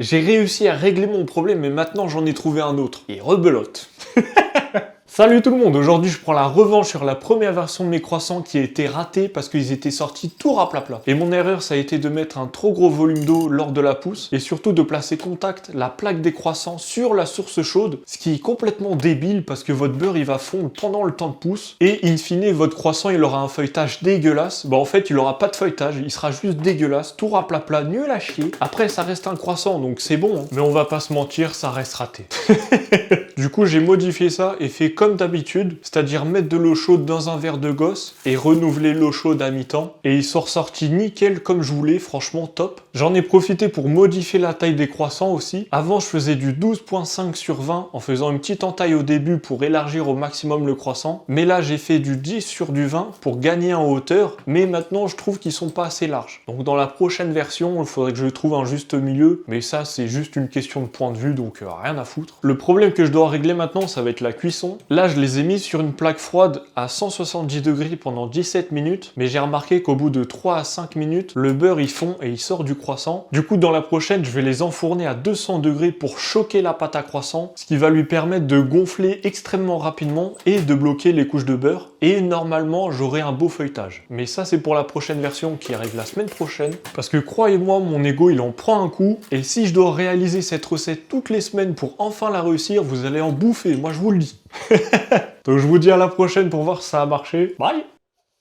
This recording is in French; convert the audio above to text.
J'ai réussi à régler mon problème, mais maintenant j'en ai trouvé un autre. Et rebelote. Salut tout le monde, aujourd'hui je prends la revanche sur la première version de mes croissants qui a été ratée parce qu'ils étaient sortis tout raplapla. Et mon erreur ça a été de mettre un trop gros volume d'eau lors de la pousse et surtout de placer contact la plaque des croissants sur la source chaude, ce qui est complètement débile parce que votre beurre il va fondre pendant le temps de pousse et in fine votre croissant il aura un feuilletage dégueulasse. Bah en fait il aura pas de feuilletage, il sera juste dégueulasse, tout raplapla, nul à chier. Après ça reste un croissant donc c'est bon, hein. Mais on va pas se mentir, ça reste raté. Du coup j'ai modifié ça et fait comme d'habitude, c'est-à-dire mettre de l'eau chaude dans un verre de gosse et renouveler l'eau chaude à mi-temps. Et ils sont ressortis nickel comme je voulais, franchement top. J'en ai profité pour modifier la taille des croissants aussi. Avant je faisais du 12,5 sur 20 en faisant une petite entaille au début pour élargir au maximum le croissant. Mais là j'ai fait du 10 sur du 20 pour gagner en hauteur. Mais maintenant je trouve qu'ils sont pas assez larges. Donc dans la prochaine version, il faudrait que je trouve un juste milieu. Mais ça c'est juste une question de point de vue, donc rien à foutre. Le problème que je dois régler maintenant, ça va être la cuisson. Là, je les ai mis sur une plaque froide à 170 degrés pendant 17 minutes, mais j'ai remarqué qu'au bout de 3 à 5 minutes, le beurre il fond et il sort du croissant. Du coup, dans la prochaine, je vais les enfourner à 200 degrés pour choquer la pâte à croissant, ce qui va lui permettre de gonfler extrêmement rapidement et de bloquer les couches de beurre. Et normalement, j'aurai un beau feuilletage. Mais ça, c'est pour la prochaine version qui arrive la semaine prochaine, parce que croyez-moi, mon ego, il en prend un coup, et si je dois réaliser cette recette toutes les semaines pour enfin la réussir, vous allez en bouffer, moi je vous le dis. Donc je vous dis à la prochaine pour voir si ça a marché. Bye!